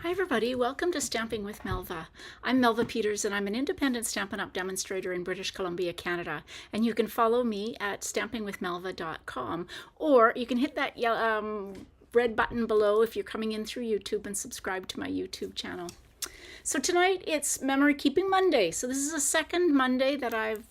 Hi everybody, welcome to Stamping with Melva. I'm Melva Peters and I'm an independent Stampin' Up! Demonstrator in British Columbia, Canada. And you can follow me at stampingwithmelva.com, or you can hit that red button below if you're coming in through YouTube and subscribe to my YouTube channel. So tonight it's Memory Keeping Monday. So this is the second Monday that I've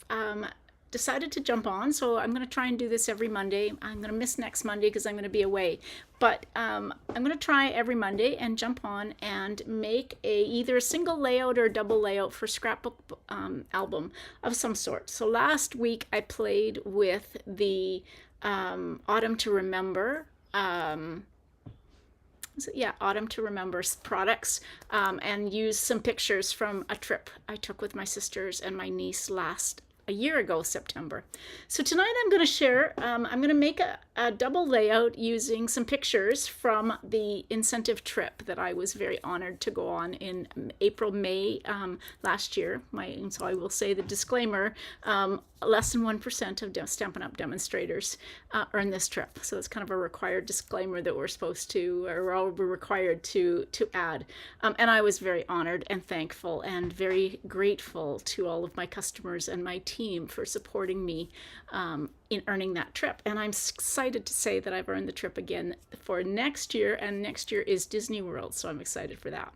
decided to jump on, so I'm going to try and do this every Monday. I'm going to miss next Monday because I'm going to be away, but I'm going to try every Monday and jump on and make either a single layout or a double layout for scrapbook album of some sort. So last week I played with the Autumn to Remember Autumn to Remember products, and used some pictures from a trip I took with my sisters and my niece a year ago, September. So tonight I'm going to share, I'm going to make a double layout using some pictures from the incentive trip that I was very honored to go on in April, May last year. So I will say the disclaimer, less than 1% of Stampin' Up! Demonstrators earn this trip. So it's kind of a required disclaimer that we're supposed to, or we're all required to add. And I was very honored and thankful and very grateful to all of my customers and my team for supporting me in earning that trip. And I'm excited to say that I've earned the trip again for next year, and next year is Disney World, so I'm excited for that.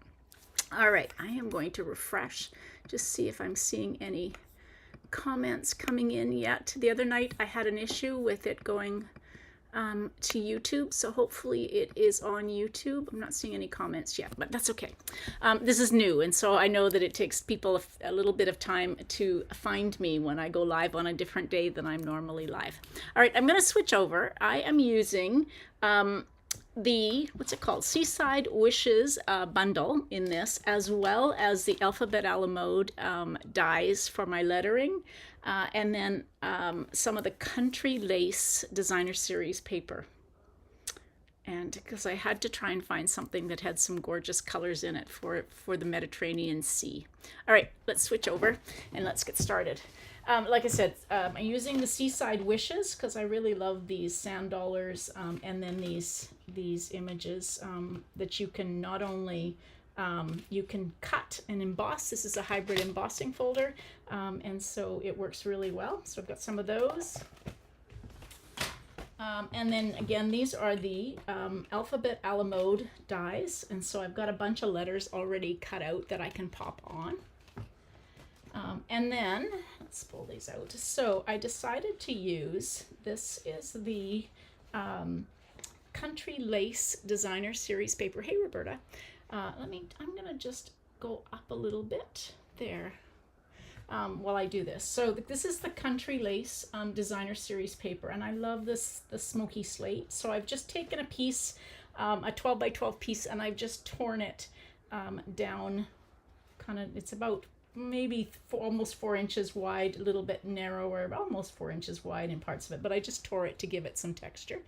All right, I am going to refresh, just see if I'm seeing any comments coming in yet. The other night I had an issue with it going to YouTube, so hopefully it is on YouTube. I'm not seeing any comments yet, but that's okay. This is new, and so I know that it takes people a little bit of time to find me when I go live on a different day than I'm normally live. All right, I'm going to switch over. I am using the, what's it called, Seaside Wishes bundle in this, as well as the Alphabet a la Mode dies for my lettering, and then some of the Country Lace Designer Series paper. And because I had to try and find something that had some gorgeous colors in it for the Mediterranean Sea. All right, let's switch over and let's get started. Like I said, I'm using the Seaside Wishes because I really love these sand dollars, and then these images that you can not only you can cut and emboss. This is a hybrid embossing folder, and so it works really well. So I've got some of those. And then again, these are the Alphabet a la Mode dies, and so I've got a bunch of letters already cut out that I can pop on. And then, let's pull these out. So I decided to use, this is the Country Lace Designer Series paper. Hey, Roberta. I'm going to just go up a little bit there while I do this. So this is the Country Lace Designer Series paper, and I love the smoky slate. So I've just taken a piece, a 12 by 12 piece, and I've just torn it down, kind of, it's about maybe almost 4 inches wide, a little bit narrower, almost 4 inches wide in parts of it, but I just tore it to give it some texture.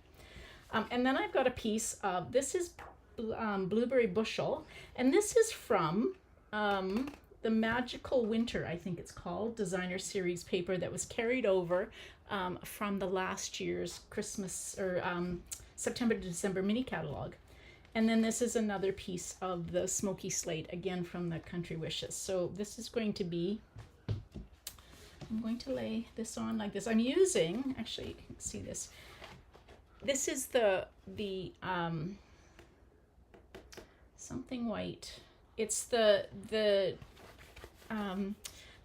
And then I've got a piece of, this is Blueberry Bushel, and this is from the Magical Winter, I think it's called, Designer Series paper that was carried over from the last year's Christmas or September to December mini catalog. And then this is another piece of the smoky slate, again from the Country Wishes. So this is going to be, I'm going to lay this on like this. I'm using, actually, you can see this. This is the something white. It's the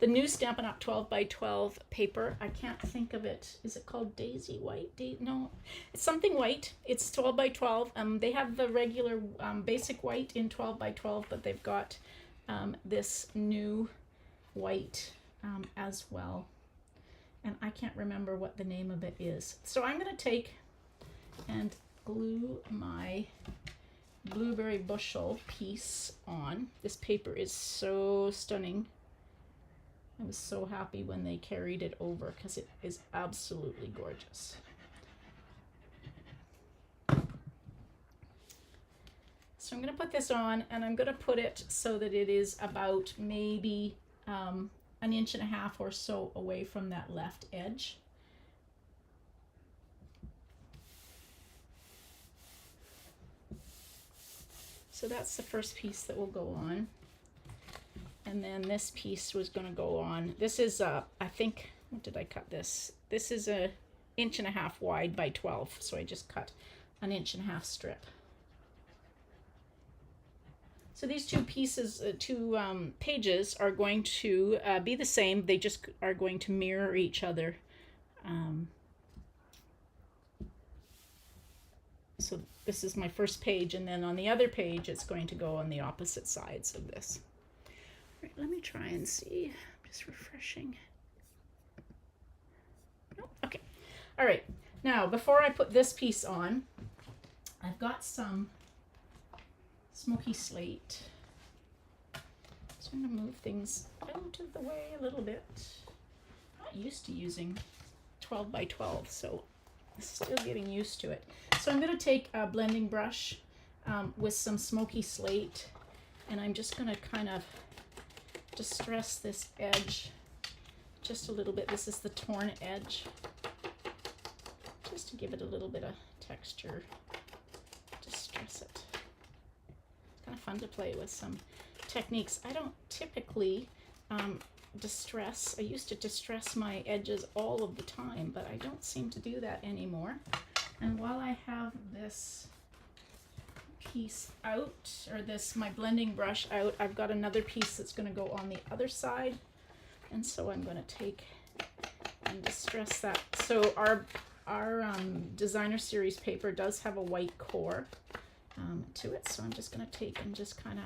new Stampin' Up! 12 by 12 paper. I can't think of it. Is it called Daisy White? No, it's something white. It's 12 by 12. They have the regular basic white in 12 by 12, but they've got this new white as well. And I can't remember what the name of it is. So I'm going to take and glue my Blueberry Bushel piece on. This paper is so stunning. I was so happy when they carried it over because it is absolutely gorgeous. So I'm going to put this on, and I'm going to put it so that it is about maybe 1.5 inches or so away from that left edge. So that's the first piece that will go on. And then this piece was going to go on. This is, I think, what did I cut this? This is 1.5 inches wide by 12. So I just cut 1.5 inch strip. So these two pieces, pages are going to be the same. They just are going to mirror each other. So this is my first page, and then on the other page, it's going to go on the opposite sides of this. All right, let me try and see. I'm just refreshing. Nope. Okay. All right. Now, before I put this piece on, I've got some smoky slate. So I'm going to move things out of the way a little bit. I'm not used to using 12 by 12, so still getting used to it. So I'm going to take a blending brush with some smoky slate, and I'm just going to kind of distress this edge just a little bit. This is the torn edge, just to give it a little bit of texture. Distress it. It's kind of fun to play with some techniques. I don't typically distress. I used to distress my edges all of the time, but I don't seem to do that anymore. And while I have this piece out, or my blending brush out, I've got another piece that's going to go on the other side, and so I'm going to take and distress that. So our designer series paper does have a white core to it, so I'm just going to take and just kind of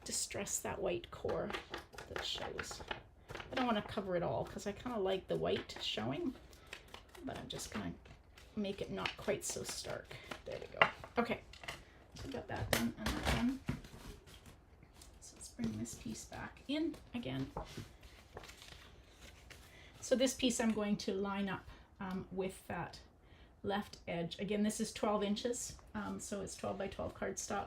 distress that white core that shows. I don't want to cover it all because I kind of like the white showing, but I'm just going to make it not quite so stark. There we go. Okay, so got that done and that done. So let's bring this piece back in again. So this piece I'm going to line up with that left edge. Again, this is 12 inches, so it's 12 by 12 cardstock.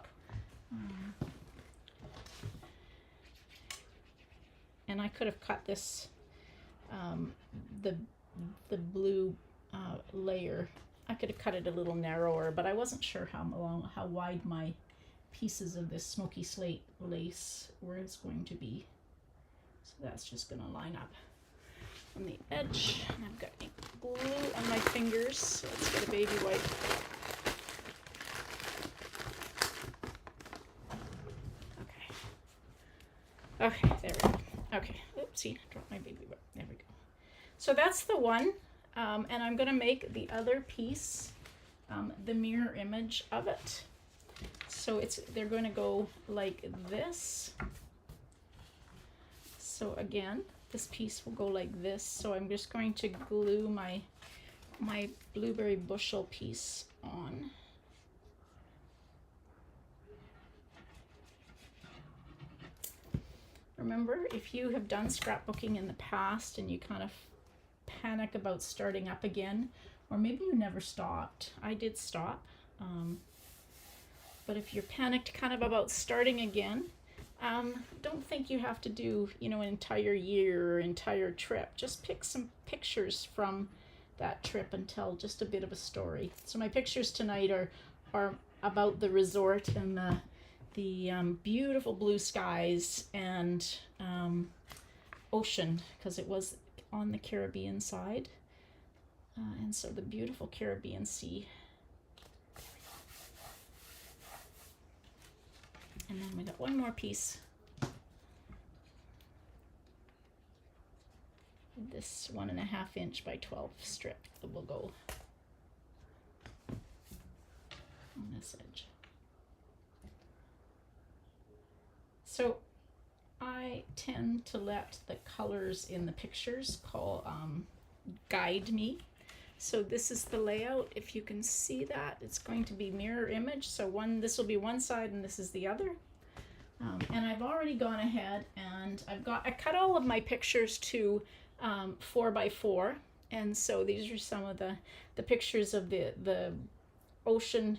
And I could have cut this, the blue layer. I could have cut it a little narrower, but I wasn't sure how wide my pieces of this smoky slate lace was going to be. So that's just going to line up on the edge. And I've got glue on my fingers, so let's get a baby wipe. Okay, there we go. Okay, oopsie, dropped my baby wipe. There we go. So that's the one, and I'm going to make the other piece the mirror image of it. So they're going to go like this. So again, this piece will go like this. So I'm just going to glue my blueberry bushel piece on. Remember, if you have done scrapbooking in the past and you kind of panic about starting up again, or maybe you never stopped. I did stop. But if you're panicked kind of about starting again, don't think you have to do, an entire year or entire trip. Just pick some pictures from that trip and tell just a bit of a story. So my pictures tonight are about the resort and the beautiful blue skies and ocean, because it was on the Caribbean side, and so the beautiful Caribbean Sea. And then we got one more piece, this 1.5 inch by 12 strip that will go on this edge. So I tend to let the colors in the pictures guide me. So this is the layout. If you can see that, it's going to be mirror image. So this will be one side and this is the other. And I've already gone ahead and I cut all of my pictures to 4 by 4. And so these are some of the pictures of the ocean,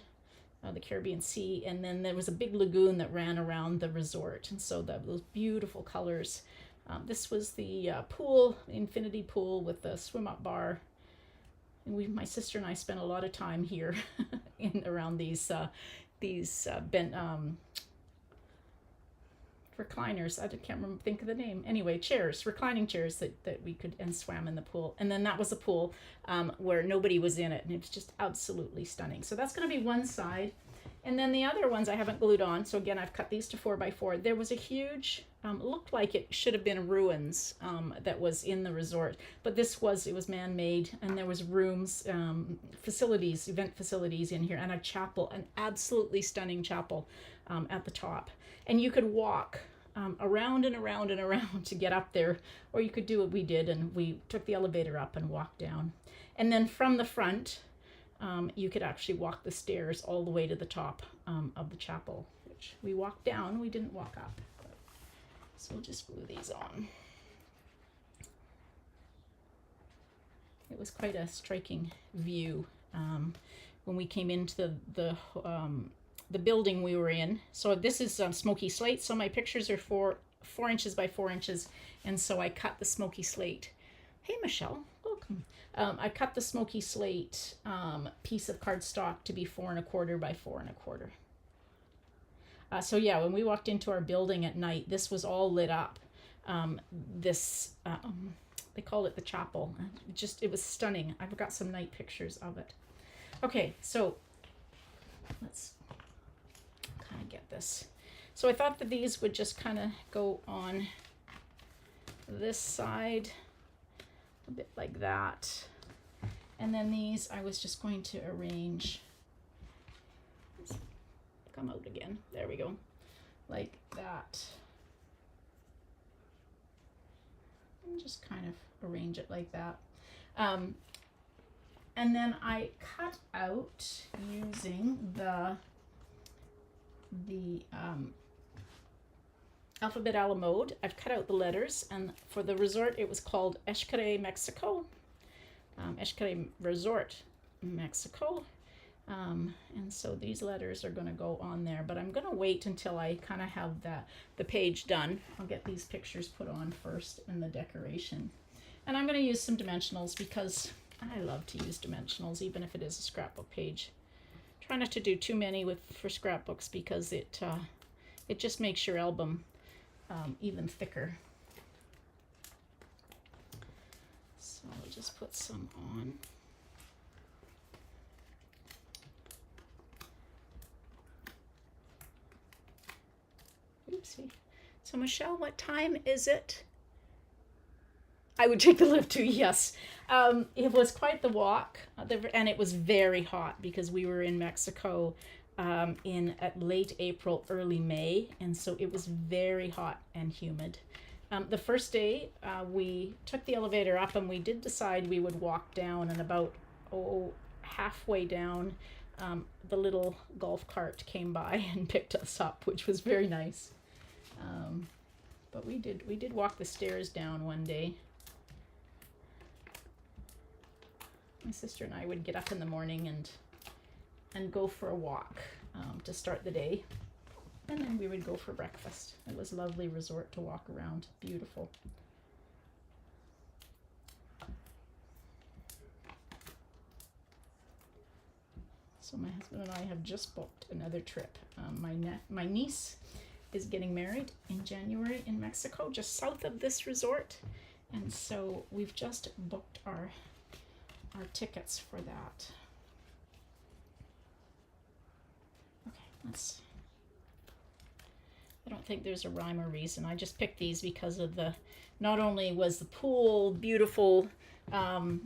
the Caribbean Sea, and then there was a big lagoon that ran around the resort, and so those beautiful colors. This was the pool, the infinity pool with the swim-up bar. And my sister and I spent a lot of time here around these these recliners. I can't remember, think of the name. Anyway, chairs, reclining chairs that we could, and swam in the pool. And then that was a pool where nobody was in it, and it was just absolutely stunning. So that's going to be one side. And then the other ones I haven't glued on. So again, I've cut these to 4x4. There was a huge, looked like it should have been ruins that was in the resort, but it was man-made, and there was rooms, facilities, event facilities in here, and a chapel, an absolutely stunning chapel at the top. And you could walk around and around and around to get up there, or you could do what we did, and we took the elevator up and walked down. And then from the front, you could actually walk the stairs all the way to the top of the chapel, which we walked down. We didn't walk up. So we'll just glue these on. It was quite a striking view when we came into the building we were in. So this is smoky slate. So my pictures are 4 inches by 4 inches, and so I cut the smoky slate. Hey, Michelle, welcome. I cut the smoky slate piece of cardstock to be 4 1/4 by 4 1/4. So yeah, when we walked into our building at night, this was all lit up. They called it the chapel. It was stunning. I've got some night pictures of it. Okay, so let's kind of get this. So I thought that these would just kind of go on this side a bit like that. And then these I was just going to arrange. Let's come out again. There we go. Like that. And just kind of arrange it like that. And then I cut out using the alphabet a la mode. I've cut out the letters, and for the resort it was called Xcaret, Mexico. Xcaret Resort, Mexico. And so these letters are going to go on there, but I'm going to wait until I kind of have the page done. I'll get these pictures put on first and the decoration. And I'm going to use some dimensionals because I love to use dimensionals, even if it is a scrapbook page. Try not to do too many for scrapbooks because it just makes your album even thicker. So I'll just put some on. Oopsie. So Michelle, what time is it? I would take the lift too, yes. It was quite the walk, and it was very hot because we were in Mexico at late April, early May, and so it was very hot and humid. The first day, we took the elevator up, and we did decide we would walk down, and about halfway down, the little golf cart came by and picked us up, which was very nice. But we did walk the stairs down one day. My sister and I would get up in the morning and go for a walk to start the day, and then we would go for breakfast. It was a lovely resort to walk around. Beautiful. So my husband and I have just booked another trip. My niece is getting married in January in Mexico, just south of this resort, and so we've just booked our tickets for that. Okay, I don't think there's a rhyme or reason. I just picked these because of not only was the pool beautiful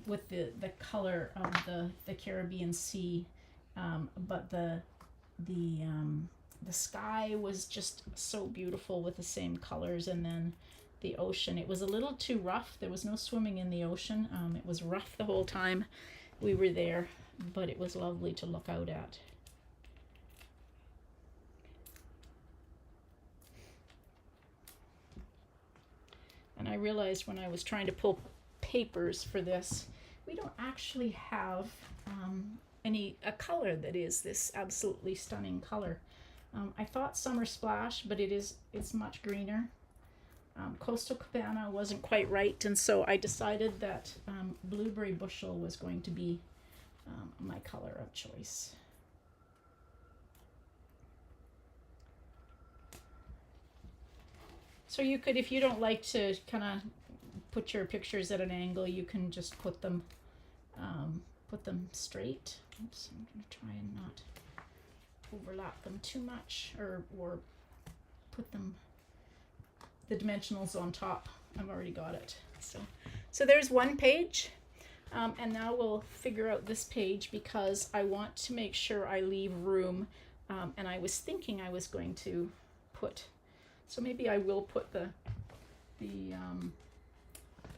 with the color of the Caribbean Sea, but the sky was just so beautiful with the same colors, and then the ocean. It was a little too rough. There was no swimming in the ocean. It was rough the whole time we were there, but it was lovely to look out at. And I realized when I was trying to pull papers for this, we don't actually have a color that is this absolutely stunning color. I thought Summer Splash, but it's much greener. Coastal Cabana wasn't quite right, and so I decided that Blueberry Bushel was going to be my color of choice. So you could, if you don't like to kind of put your pictures at an angle, you can just put them straight. Oops, I'm going to try and not overlap them too much, or put them, the dimensionals on top. I've already got it. So there's one page. And now we'll figure out this page because I want to make sure I leave room. And I was thinking I was going to put, so maybe I will put the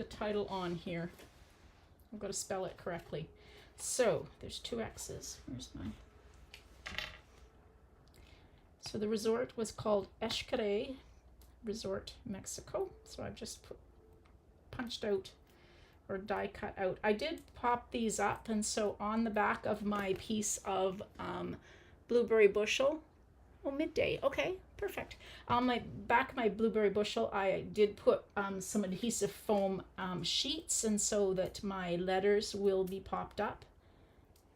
title on here. I've got to spell it correctly. So there's 2 X's. Here's my. So the resort was called Xcaret Resort, Mexico. So I've just punched out or die cut out. I did pop these up, and so on the back of my piece of blueberry bushel, midday, okay, perfect. On my back of my blueberry bushel, I did put some adhesive foam sheets, and so that my letters will be popped up,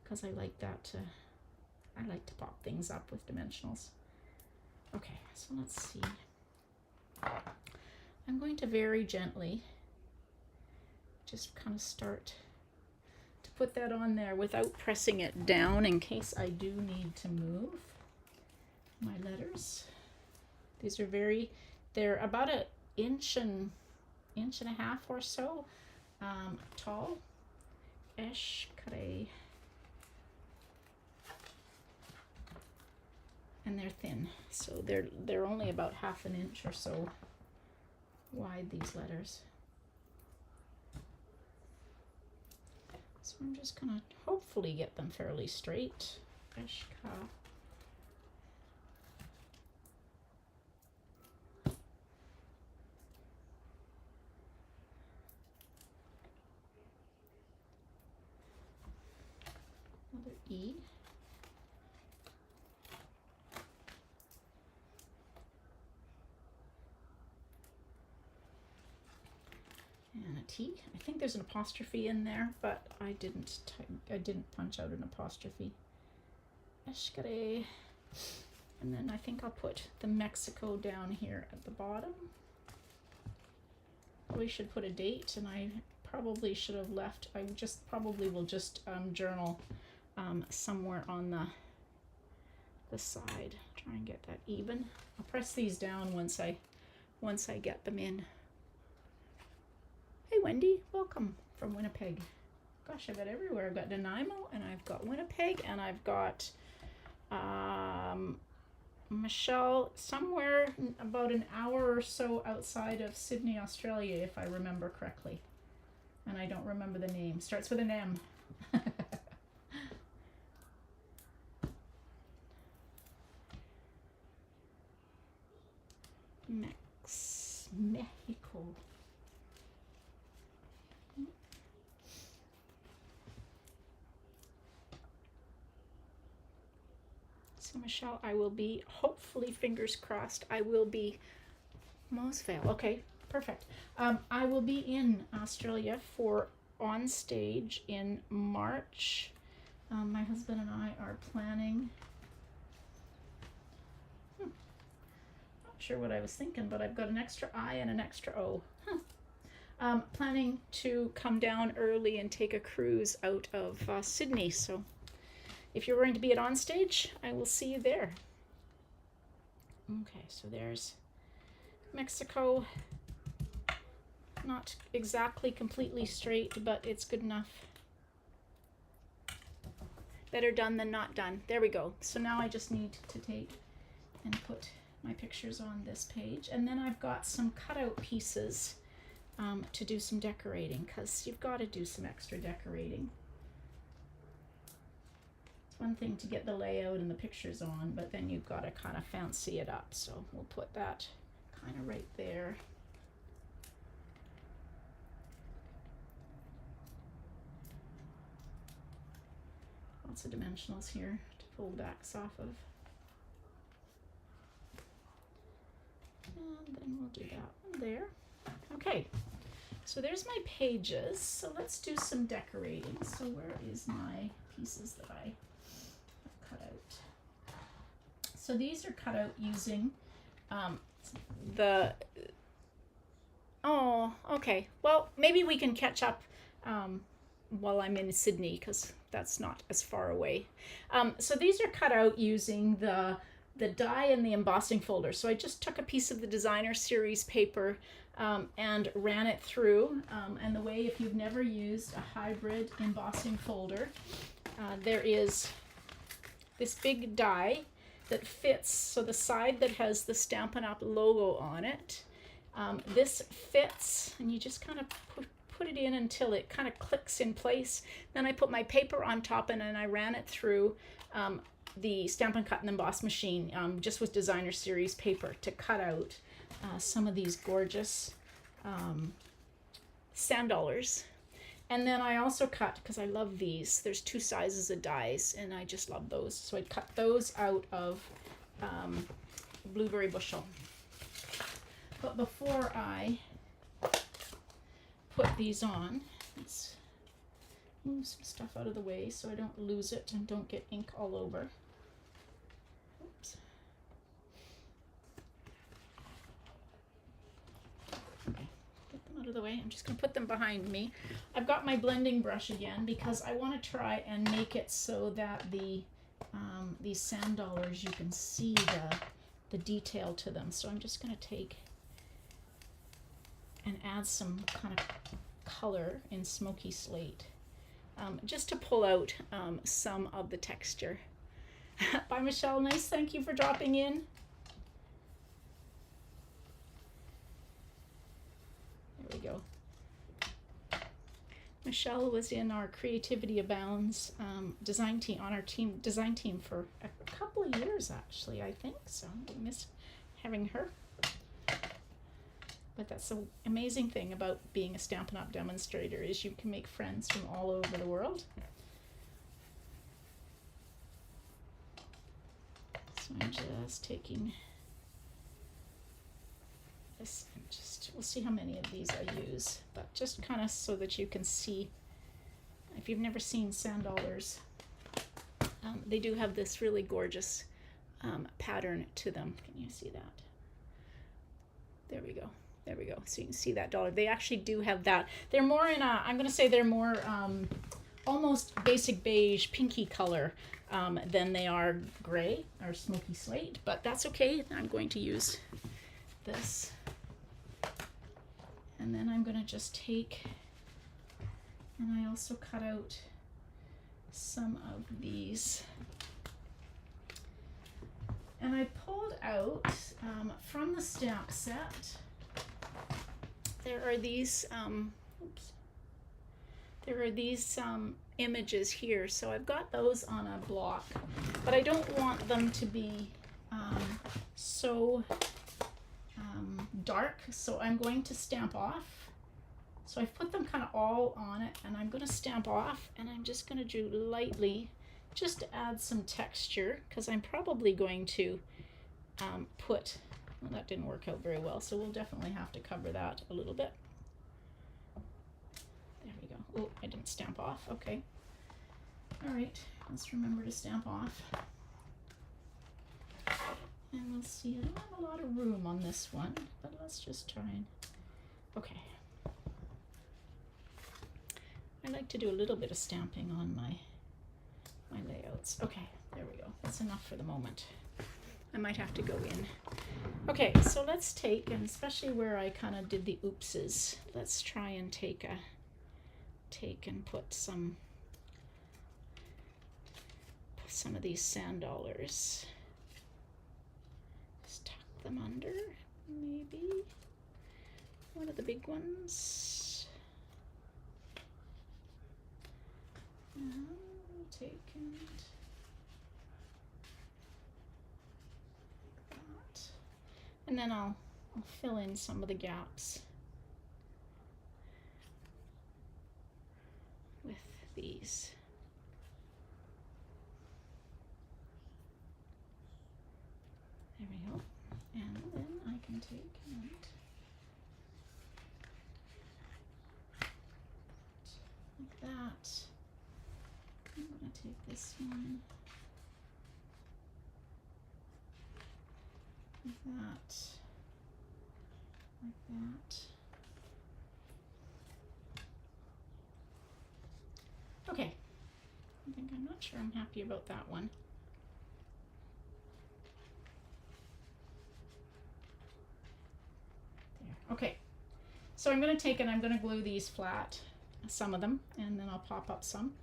because I like that. I like to pop things up with dimensionals. Okay, so let's see. I'm going to very gently just kind of start to put that on there without pressing it down in case I do need to move my letters. These are they're about an inch and a half or so tall. Xcaret. And they're thin, so they're only about half an inch or so wide, these letters. So I'm just gonna hopefully get them fairly straight. Xcaret. Another E. And a T. I think there's an apostrophe in there, but I didn't punch out an apostrophe. Xcaret. And then I think I'll put the Mexico down here at the bottom. We should put a date, and I probably should have left. I just probably will just journal somewhere on the side. Try and get that even. I'll press these down once I get them in. Hey Wendy, welcome from Winnipeg. Gosh, I've got everywhere. I've got Nanaimo, and I've got Winnipeg, and I've got Michelle somewhere about an hour or so outside of Sydney, Australia, if I remember correctly. And I don't remember the name. Starts with an M. Mexico. So Michelle, I will be, hopefully, fingers crossed, I will be Mosvale. Okay, perfect. I will be in Australia for On Stage in March. My husband and I are planning. Not sure what I was thinking, but I've got an extra I and an extra O. Planning to come down early and take a cruise out of Sydney. So if you're going to be at On Stage, I will see you there. Okay, so there's Mexico. Not exactly completely straight, but it's good enough. Better done than not done. There we go. So now I just need to take and put my pictures on this page. And then I've got some cutout pieces to do some decorating, because you've got to do some extra decorating. One thing to get the layout and the pictures on, but then you've got to kind of fancy it up. So we'll put that kind of right there. Lots of dimensionals here to pull backs off of. And then we'll do that one there. Okay, so there's my pages. So let's do some decorating. So where is my pieces that I cut out? So these are cut out using the Oh, okay. Well, maybe we can catch up um, while I'm in Sydney because that's not as far away. So these are cut out using the die and the embossing folder. So I just took a piece of the designer series paper and ran it through. And the way, if you've never used a hybrid embossing folder, there is this big die that fits. So the side that has the Stampin' Up! Logo on it, this fits, and you just kind of put it in until it kind of clicks in place. Then I put my paper on top, and then I ran it through the Stampin' Cut and Emboss machine, just with designer series paper to cut out some of these gorgeous sand dollars. And then I also cut, because I love these, there's two sizes of dies, and I just love those. So I cut those out of Blueberry Bushel. But before I put these on, let's move some stuff out of the way so I don't lose it and don't get ink all over. Oops. Okay, get them out of the way. I'm just going to put them behind me. I've got my blending brush again because I want to try and make it so that these sand dollars, you can see the detail to them. So I'm just going to take and add some kind of color in Smoky Slate, just to pull out some of the texture. Bye, Michelle. Nice. Thank you for dropping in. There we go. Michelle was in our Creativity Abounds design team, on our design team for a couple of years, actually, I think. So I miss having her. But that's the amazing thing about being a Stampin' Up! Demonstrator, is you can make friends from all over the world. So I'm just taking this and we'll see how many of these I use, but just kind of so that you can see. If you've never seen sand dollars, they do have this really gorgeous pattern to them. Can you see that? There we go. There we go. So you can see that dollar. They actually do have that. They're more in a, I'm going to say they're more almost basic beige, pinky color than they are gray or smoky slate, but that's okay. I'm going to use this. And then I'm going to just take, and I also cut out some of these. And I pulled out from the stamp set, there are these images here. So I've got those on a block, but I don't want them to be so dark, so I'm going to stamp off. So I've put them kind of all on it, and I'm going to stamp off, and I'm just going to do lightly just to add some texture, because I'm probably going to put, well, that didn't work out very well, so we'll definitely have to cover that a little bit. There we go. Oh, I didn't stamp off. Okay. All right, let's remember to stamp off. And we'll see. I don't have a lot of room on this one, but let's just try and, okay. I like to do a little bit of stamping on my layouts. Okay, there we go. That's enough for the moment. I might have to go in. Okay, so let's take, and especially where I kind of did the oopses, let's try and take and put some of these sand dollars. Just tuck them under, maybe. One of the big ones. Take and like that. And then I'll fill in some of the gaps with these. There we go. And then I can take and like that. I'm going to take this one like that, like that. Okay, I'm not sure I'm happy about that one. There. Okay, so I'm going to take and I'm going to glue these flat, some of them, and then I'll pop up some.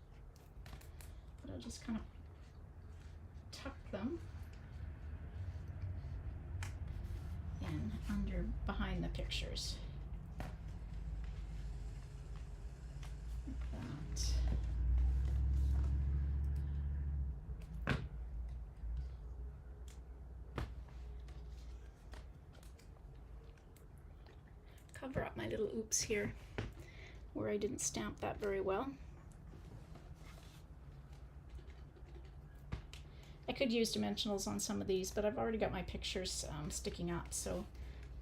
But I'll just kind of tuck them in under behind the pictures. Like that. Cover up my little oops here where I didn't stamp that very well. I could use dimensionals on some of these, but I've already got my pictures sticking up, so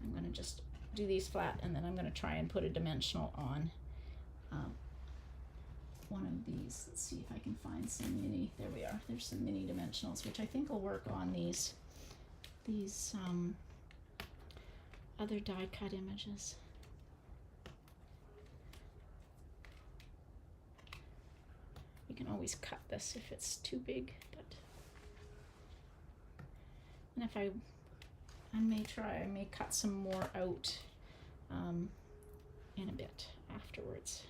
I'm going to just do these flat, and then I'm going to try and put a dimensional on one of these. Let's see if I can find some mini. There we are. There's some mini dimensionals, which I think will work on these other die cut images. You can always cut this if it's too big, but and if I may cut some more out in a bit afterwards.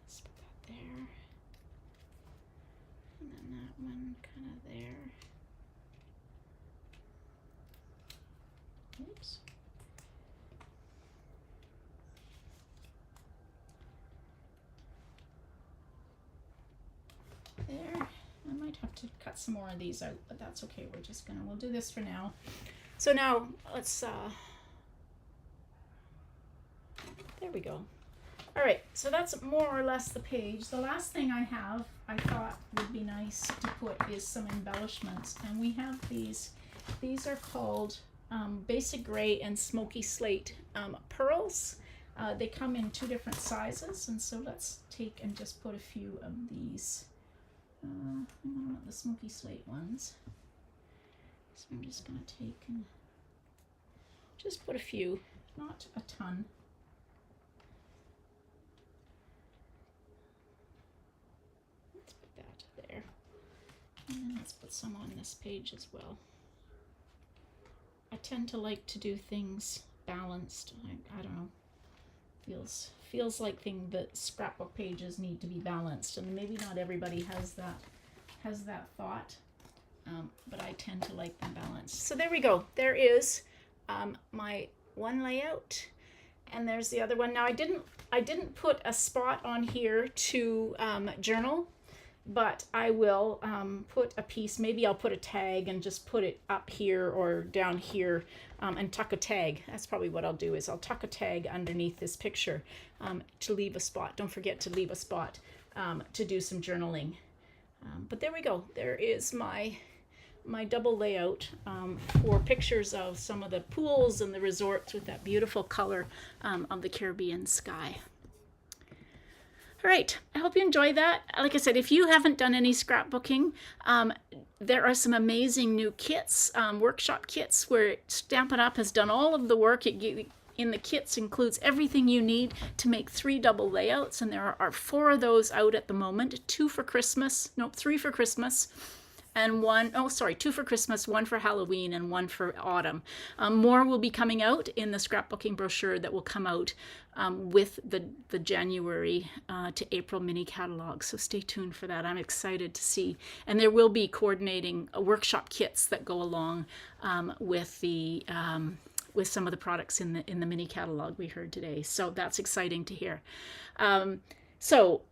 Let's put that there, and then that one kind of there. Oops. There. I might have to cut some more of these out, but that's okay. We'll do this for now. So now let's, there we go. All right, so that's more or less the page. The last thing I thought would be nice to put is some embellishments. And we have these are called Basic Gray and Smoky Slate pearls. They come in 2 different sizes, and so let's take and just put a few of these. I don't want the smoky slate ones. So I'm just going to take and just put a few, not a ton. Let's put that there. And then let's put some on this page as well. I tend to like to do things balanced. I don't know. Feels like the scrapbook pages need to be balanced, and maybe not everybody has that thought, but I tend to like them balanced. So there we go. There is my one layout, and there's the other one. Now I didn't put a spot on here to journal, but I will put a piece. Maybe I'll put a tag and just put it up here or down here. And tuck a tag. That's probably what I'll do, is I'll tuck a tag underneath this picture to leave a spot. Don't forget to leave a spot to do some journaling. But there we go. There is my double layout for pictures of some of the pools and the resorts with that beautiful color of the Caribbean sky. All right, I hope you enjoyed that. Like I said, if you haven't done any scrapbooking, there are some amazing new kits, workshop kits, where Stampin' Up! Has done all of the work. In the kits includes everything you need to make 3 double layouts, and there are 4 of those out at the moment. 3 for Christmas, and 2 for Christmas, 1 for Halloween, and 1 for autumn. More will be coming out in the scrapbooking brochure that will come out with the January to April mini catalog. So stay tuned for that. I'm excited to see. And there will be coordinating workshop kits that go along with some of the products in the mini catalog we heard today. So that's exciting to hear. So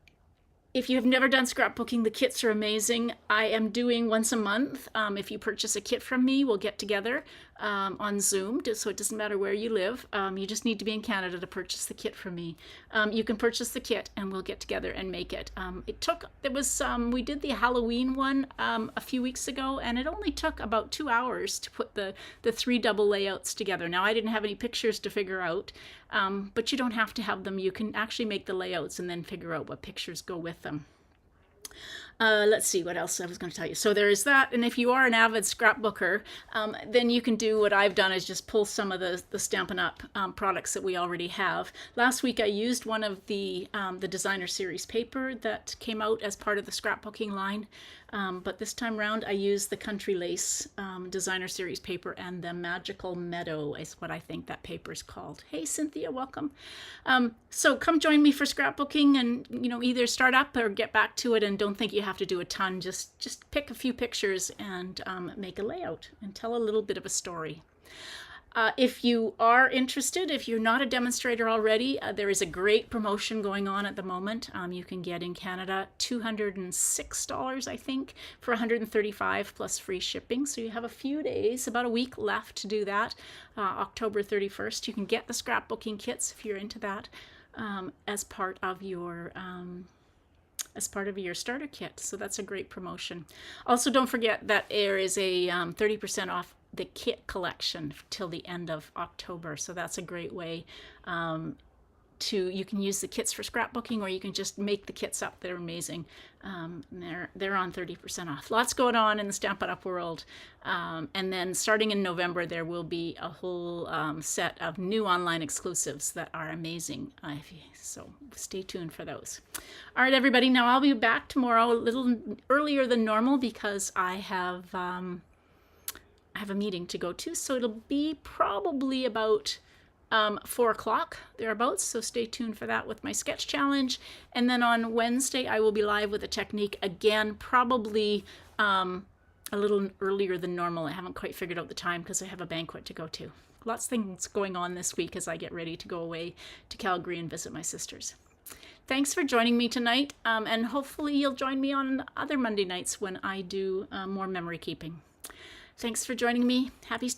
if you have never done scrapbooking, the kits are amazing. I am doing once a month. If you purchase a kit from me, we'll get together on Zoom, so it doesn't matter where you live. You just need to be in Canada to purchase the kit from me. You can purchase the kit and we'll get together and make it. We did the Halloween one a few weeks ago, and it only took about 2 hours to put the 3 double layouts together. Now, I didn't have any pictures to figure out, but you don't have to have them. You can actually make the layouts and then figure out what pictures go with them. Let's see what else I was going to tell you. So there is that, and if you are an avid scrapbooker, then you can do what I've done is just pull some of the Stampin' Up! Products that we already have. Last week I used one of the designer series paper that came out as part of the scrapbooking line, but this time around I used the Country Lace designer series paper, and the Magical Meadow is what I think that paper is called. Hey Cynthia, welcome. So come join me for scrapbooking, and either start up or get back to it, and don't think you have to do a ton. Just pick a few pictures and make a layout and tell a little bit of a story. If you are interested, if you're not a demonstrator already, there is a great promotion going on at the moment. You can get in Canada $206, I think, for $135 plus free shipping. So you have a few days, about a week left to do that. October 31st, you can get the scrapbooking kits if you're into that as part of your starter kit. So that's a great promotion. Also, don't forget that there is a 30% off the kit collection till the end of October. So that's a great way you can use the kits for scrapbooking, or you can just make the kits up. They're amazing. They're on 30% off. Lots going on in the Stampin' Up! World. And then starting in November, there will be a whole set of new online exclusives that are amazing. So stay tuned for those. All right, everybody. Now I'll be back tomorrow a little earlier than normal because I have a meeting to go to. So it'll be probably about 4 o'clock thereabouts, so stay tuned for that with my sketch challenge. And then on Wednesday I will be live with a technique again, probably a little earlier than normal. I haven't quite figured out the time because I have a banquet to go to. Lots of things going on this week as I get ready to go away to Calgary and visit my sisters. Thanks for joining me tonight, and hopefully you'll join me on other Monday nights when I do more memory keeping. Thanks for joining me. Happy stamping.